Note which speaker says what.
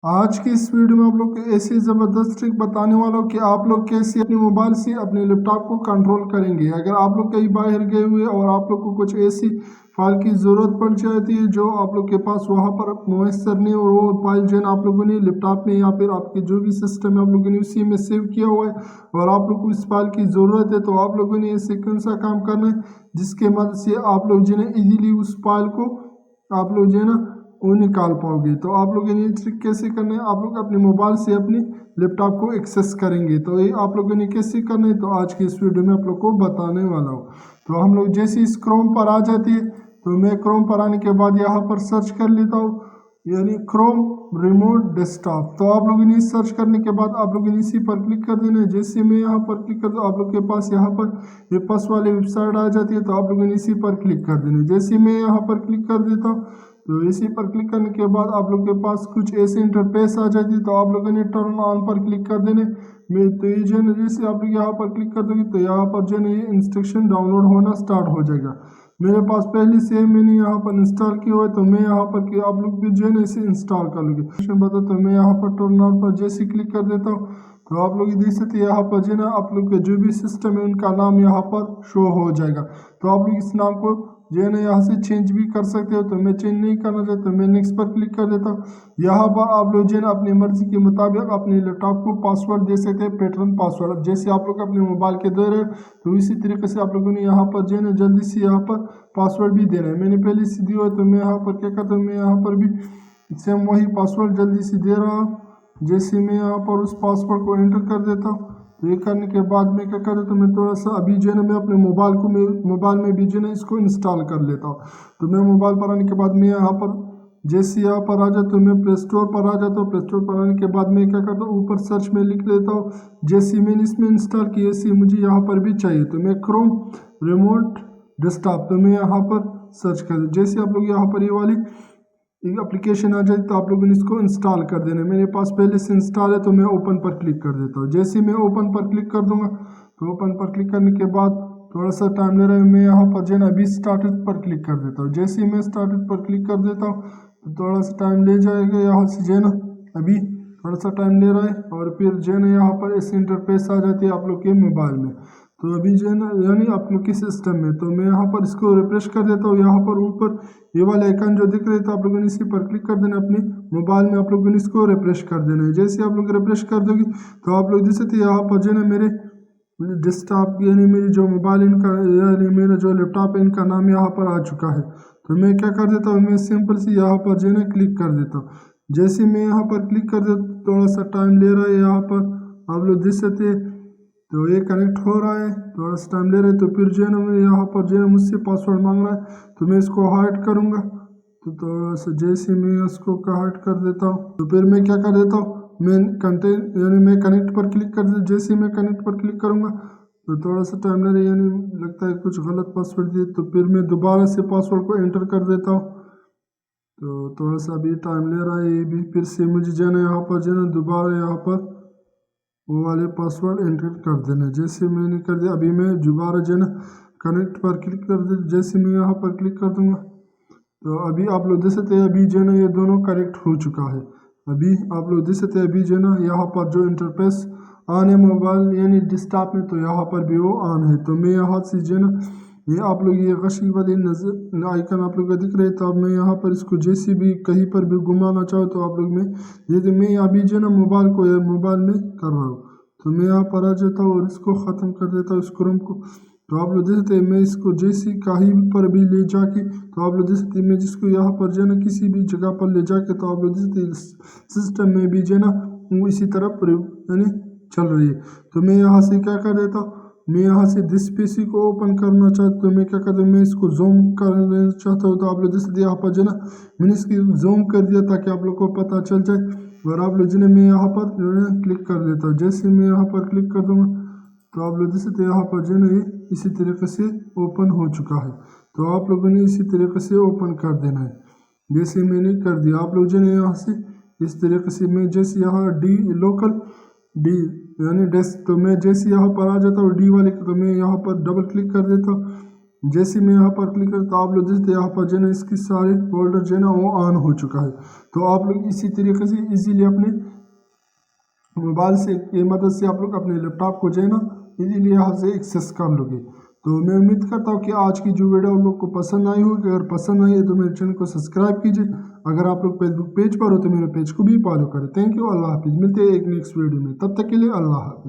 Speaker 1: आज की इस वीडियो में आप लोग को ऐसी ज़बरदस्त ट्रिक बताने वाला हूँ कि आप लोग कैसे अपने मोबाइल से अपने लैपटॉप को कंट्रोल करेंगे। अगर आप लोग कहीं बाहर गए हुए और आप लोग को कुछ ऐसी फाइल की ज़रूरत पड़ जाती है जो आप लोग के पास वहाँ पर मुयसर नहीं, और वो फाइल जो है आप लोगों ने लैपटॉप में या फिर आपके जो भी सिस्टम है आप लोगों ने उसी में सेव किया हुआ है और आप लोग को इस फाइल की ज़रूरत है, तो आप लोगों ने ऐसे कौन सा काम करना है जिसके मदद से आप लोग जो है ईजीली उस फाइल को आप लोग जो है वो निकाल पाओगे। तो आप लोगों ने ये ट्रिक कैसे करना है, आप लोग अपने मोबाइल से अपने लैपटॉप को एक्सेस करेंगे। तो ये आप लोगों ने कैसे करना है तो आज की इस वीडियो में आप लोग को बताने वाला हूँ। तो हम लोग जैसे इस क्रोम पर आ जाते हैं, तो मैं क्रोम पर आने के बाद यहाँ पर सर्च कर लेता हूँ, यानी क्रोम रिमोट डेस्कटॉप। तो आप लोगों ने सर्च करने के बाद आप लोगों ने इसी पर क्लिक कर देना है। जैसे मैं यहाँ पर क्लिक कर दूँ आप लोग के पास यहाँ पर ये पस वाली वेबसाइट आ जाती है, तो आप लोगों ने इसी पर क्लिक कर देना है। जैसे मैं यहाँ पर क्लिक कर देता हूँ, तो इसी पर क्लिक करने के बाद आप लोग के पास कुछ ऐसे इंटरफेस आ जाती है, तो आप लोगों ने टर्न ऑन पर क्लिक कर देने में। तो ये जो है जैसे आप लोग यहाँ पर क्लिक कर दोगे तो यहाँ पर जो है ये इंस्ट्रक्शन डाउनलोड होना स्टार्ट हो जाएगा। मेरे पास पहले से मैंने यहाँ पर इंस्टॉल किया हुआ है, तो मैं यहाँ पर कि आप लोग भी जो है इसे इंस्टॉल कर लोगे बता। तो मैं यहाँ पर टर्न ऑन पर जैसे क्लिक कर देता हूँ, तो आप लोग देख सकते हैं यहाँ पर जो है आप लोग के जो भी सिस्टम है उनका नाम यहाँ पर शो हो जाएगा। तो आप लोग इस नाम को जो है यहाँ से चेंज भी कर सकते हो। तो मैं चेंज नहीं करना चाहता, तो मैं नेक्स्ट पर क्लिक कर देता हूँ। यहाँ पर आप लोग जो है अपनी मर्जी के मुताबिक अपने लैपटॉप को पासवर्ड दे सकते हैं, पैटर्न पासवर्ड जैसे आप लोग अपने मोबाइल के दे रहे हो, तो इसी तरीके से आप लोगों ने यहाँ पर जो है जल्दी से यहाँ पर पासवर्ड भी देना है। मैंने पहले से दिया है, तो मैं यहाँ पर क्या करता हूँ, मैं यहाँ पर भी सेम वही पासवर्ड जल्दी से दे रहा हूँ। जैसे मैं यहाँ पर उस पासवर्ड को एंटर कर देता हूँ, तो ये करने के बाद मैं क्या कर देता हूँ, मैं थोड़ा सा अभी जो है मैं अपने मोबाइल में भी जो है इसको इंस्टॉल कर लेता हूँ। तो मैं मोबाइल पर आने के बाद मैं यहाँ पर जैसे यहाँ पर आ जाता हूँ, मैं प्ले स्टोर पर आ जाता हूँ। प्ले स्टोर पर आने के बाद मैं क्या करता हूँ, ऊपर सर्च में लिख लेता हूँ जैसे मैंने इसमें इंस्टॉल की ऐसी मुझे यहाँ पर भी चाहिए, तो मैं क्रोम रिमोट डेस्कटॉप, तो मैं यहाँ पर सर्च कर जैसे आप लोग यहाँ पर ये वाली एक एप्लीकेशन आ जाए तो आप लोगों ने इसको इंस्टॉल कर देना है। मेरे पास पहले से इंस्टॉल है, तो मैं ओपन पर क्लिक कर देता हूँ। जैसे मैं ओपन पर क्लिक कर दूंगा, तो ओपन पर क्लिक करने के बाद थोड़ा सा टाइम ले रहा है, मैं यहाँ पर जो है अभी स्टार्टेड पर क्लिक कर देता हूँ। जैसे ही मैं स्टार्टेड पर क्लिक कर देता हूँ, तो थोड़ा सा टाइम ले जाएगा यहाँ से जो है अभी थोड़ा सा टाइम ले रहा है, और फिर जो है यहाँ पर ऐसे इंटरफेस आ जाती है आप लोग के मोबाइल में। तो अभी जो है यानी आप लोग के सिस्टम में, तो मैं यहाँ पर इसको रिफ्रेश कर देता हूँ। यहाँ पर ऊपर ये वाला आइकन जो दिख रहा है, तो आप लोगों ने इसी पर क्लिक कर देना, अपने मोबाइल में आप लोगों ने इसको रिफ्रेश कर देना है। जैसे आप लोग रिफ्रेश कर दोगे, तो आप लोग देख सकते हैं यहाँ पर जो है मेरे डेस्कटॉप यानी मेरी जो मोबाइल इनका यानी मेरा जो लैपटॉप है इनका नाम यहाँ पर आ चुका है। तो मैं क्या कर देता हूँ, मैं सिंपल से यहाँ पर जो है क्लिक कर देता हूँ। जैसे मैं यहाँ पर क्लिक कर देता, थोड़ा सा टाइम ले रहा है यहाँ पर आप लोग देख सकते हैं। तो ये कनेक्ट हो रहा है, थोड़ा सा टाइम ले रहा है। तो फिर जो है मैं यहाँ पर जो है मुझसे पासवर्ड मांग रहा है, तो मैं इसको हाइड करूँगा। तो थोड़ा सा जैसे मैं इसको हाइड कर देता हूँ, तो फिर मैं क्या कर देता हूँ, मैं कंटेंट यानी मैं कनेक्ट पर क्लिक कर दे। जैसे मैं कनेक्ट पर क्लिक करूँगा, तो थोड़ा सा टाइम ले रहा है, यानी लगता है कुछ गलत पासवर्ड दिए। तो फिर मैं दोबारा से पासवर्ड को एंटर कर देता हूँ। तो थोड़ा सा अभी टाइम ले रहा है, ये भी फिर से मुझे जो है यहाँ पर जो है दोबारा यहाँ पर वो वाले पासवर्ड एंटर कर देना। जैसे मैंने कर दिया, अभी मैं दोबारा जो है कनेक्ट पर क्लिक कर दे। जैसे मैं यहाँ पर क्लिक कर दूँगा, तो अभी आप लोग देख सकते हैं अभी जो है ये दोनों कनेक्ट हो चुका है। अभी आप लोग देख सकते हैं अभी जो है यहाँ पर जो इंटरफेस ऑन है मोबाइल यानी डेस्कटॉप में, तो यहाँ पर भी वो ऑन है। तो मैं यहाँ से जो है ये आप लोग ये गशी वाली नजर आइकन आप लोग को दिख रहे हैं, तो अब मैं यहाँ पर इसको जैसे भी कहीं पर भी घुमाना चाहूँ, तो आप लोग में जैसे मैं अभी जो है मोबाइल को मोबाइल में कर रहा हूँ, तो मैं यहाँ पर आ जाता हूँ और इसको ख़त्म कर देता हूँ इस क्रोम को। तो आप लोग देख सकते हैं मैं इसको जैसे कहीं पर भी ले जाके, तो आप लोग देख सकते हैं मैं जिसको यहाँ पर जो है किसी भी जगह पर ले जाके, तो आप लोग देख सकते हैं सिस्टम में भी जो है वो इसी तरह यानी चल रही है। तो मैं यहाँ से क्या कर देता हूँ, मैं यहाँ से दिस पीसी को ओपन करना चाहता हूँ, तो मैं क्या करता हूँ, मैं इसको जूम करना चाहता हूँ। तो आप लोग देख सकते हैं यहाँ पर जो है मैंने इसकी जूम कर दिया ताकि आप लोग को पता चल जाए। और आप लोग जो मैं यहाँ पर जो है क्लिक कर देता हूँ। जैसे मैं यहाँ पर क्लिक कर दूँगा, तो आप लोग देख सकते हैं यहाँ पर जो है ये इसी तरीके से ओपन हो चुका है। तो आप लोगों ने इसी तरीके से ओपन कर देना है। जैसे मैंने कर दिया, आप लोग जो है यहाँ से इस तरीके से मैं जैसे यहाँ डी लोकल डी यानी डेस्क, तो मैं जैसे यहाँ पर आ जाता हूँ डी वाले, तो मैं यहाँ पर डबल क्लिक कर देता हूँ। जैसे मैं यहाँ पर क्लिक करता हूँ आप लोग देखते यहाँ पर जो है ना इसकी सारे फोल्डर जो है ना वो ऑन हो चुका है। तो आप लोग इसी तरीके से इजीली अपने मोबाइल से की मदद से आप लोग अपने लैपटॉप को जो है ना इजीली यहाँ से एक्सेस कर लोगे। तो मैं उम्मीद करता हूँ कि आज की जो वीडियो आप लोग को पसंद आई होगी। अगर पसंद आई है तो मेरे चैनल को सब्सक्राइब कीजिए। अगर आप लोग फेसबुक पेज पर हो तो मेरे पेज को भी फॉलो करें। थैंक यू, अल्लाह हाफिज़। मिलते हैं एक नेक्स्ट वीडियो में, तब तक के लिए अल्लाह हाफिज़।